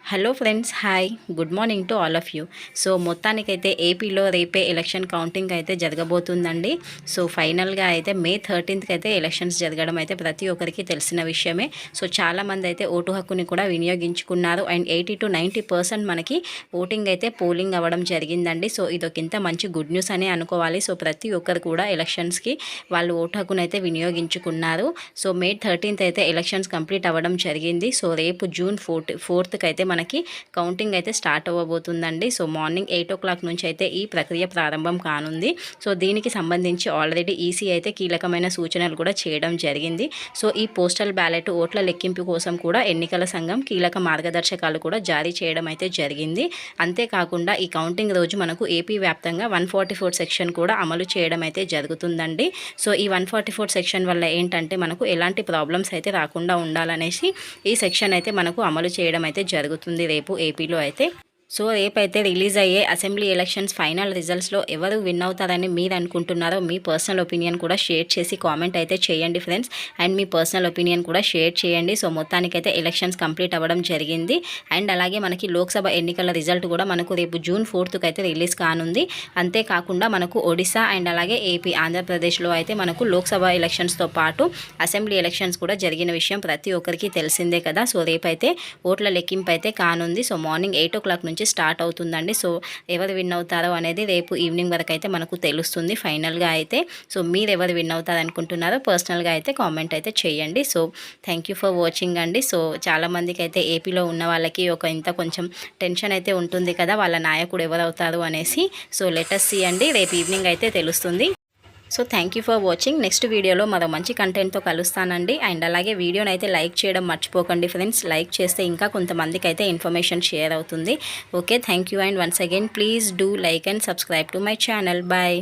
Hello friends, hi, good morning to all of you. So మొత్తానికైతే ఏపీలో రేపే election counting అయితే జరగబోతుందండి. సో ఫైనల్గా అయితే మే 13th అయితే ఎలక్షన్స్ జరగడం అయితే ప్రతి ఒక్కరికి తెలిసిన విషయమే. సో చాలామంది అయితే ఓటు హక్కుని కూడా వినియోగించుకున్నారు. అండ్ 80 to 90% మనకి ఓటింగ్ అయితే పోలింగ్ అవ్వడం జరిగిందండి. సో ఇదొక ఇంత మంచి గుడ్ న్యూస్ అనే అనుకోవాలి. సో ప్రతి ఒక్కరు కూడా ఎలక్షన్స్కి వాళ్ళు ఓటు హక్కును అయితే వినియోగించుకున్నారు. సో మే 13th అయితే ఎలక్షన్స్ కంప్లీట్ అవ్వడం జరిగింది. సో రేపు జూన్ 4th అయితే మనకి కౌంటింగ్ అయితే స్టార్ట్ అవ్వబోతుందండి. సో మార్నింగ్ 8 o'clock నుంచి అయితే ఈ ప్రక్రియ ప్రారంభం కానుంది. సో దీనికి సంబంధించి ఆల్రెడీ ఈసీ అయితే కీలకమైన సూచనలు కూడా చేయడం జరిగింది. సో ఈ పోస్టల్ బ్యాలెట్ ఓట్ల లెక్కింపు కోసం కూడా ఎన్నికల సంఘం కీలక మార్గదర్శకాలు కూడా జారీ చేయడం అయితే జరిగింది. అంతేకాకుండా ఈ కౌంటింగ్ రోజు మనకు ఏపీ వ్యాప్తంగా 144 సెక్షన్ కూడా అమలు చేయడం అయితే జరుగుతుందండి. సో ఈ 144 సెక్షన్ వల్ల ఏంటంటే మనకు ఎలాంటి ప్రాబ్లమ్స్ అయితే రాకుండా ఉండాలనేసి ఈ సెక్షన్ అయితే మనకు అమలు చేయడం అయితే జరుగుతుంది రేపు ఏపీలో అయితే. సో రేపైతే రిలీజ్ అయ్యే అసెంబ్లీ ఎలక్షన్స్ ఫైనల్ రిజల్ట్స్లో ఎవరు విన్ అవుతారని మీరు అనుకుంటున్నారో మీ పర్సనల్ ఒపీనియన్ కూడా షేర్ చేసి కామెంట్ అయితే చేయండి friends. And me personal opinion కూడా షేర్ చేయండి. సో మొత్తానికైతే ఎలక్షన్స్ కంప్లీట్ అవ్వడం జరిగింది. అండ్ అలాగే మనకి లోక్సభ ఎన్నికల రిజల్ట్ కూడా మనకు రేపు జూన్ 4th అయితే రిలీజ్ కానుంది. అంతేకాకుండా మనకు ఒడిశా అండ్ అలాగే ఏపీ ఆంధ్రప్రదేశ్లో అయితే మనకు లోక్సభ ఎలక్షన్స్తో పాటు అసెంబ్లీ ఎలక్షన్స్ కూడా జరిగిన విషయం ప్రతి ఒక్కరికి తెలిసిందే కదా. సో రేపైతే ఓట్ల లెక్కింపు అయితే కానుంది. సో మార్నింగ్ 8 o'clock నుంచి స్టార్ట్ అవుతుందండి. సో ఎవరు విన్ అవుతారో అనేది రేపు ఈవినింగ్ వరకు అయితే మనకు తెలుస్తుంది ఫైనల్గా అయితే. సో మీరు ఎవరు విన్ అవుతారు అనుకుంటున్నారో పర్సనల్గా అయితే కామెంట్ అయితే చేయండి. So thank you for watching అండి. సో చాలామందికి అయితే ఏపీలో ఉన్న వాళ్ళకి కొంచెం టెన్షన్ అయితే ఉంటుంది కదా, వాళ్ళ నాయకుడు ఎవరు అవుతారు అనేసి. సో లెటస్ సీ అండి, రేపు ఈవినింగ్ అయితే తెలుస్తుంది. So thank you for watching. Next వీడియోలో మరో మంచి కంటెంట్తో కలుస్తానండి. అండ్ అలాగే వీడియోని అయితే లైక్ చేయడం మర్చిపోకండి ఫ్రెండ్స్. లైక్ చేస్తే ఇంకా కొంతమందికి అయితే ఇన్ఫర్మేషన్ షేర్ అవుతుంది. Okay, thank you. And once again please do like and subscribe to my channel. Bye.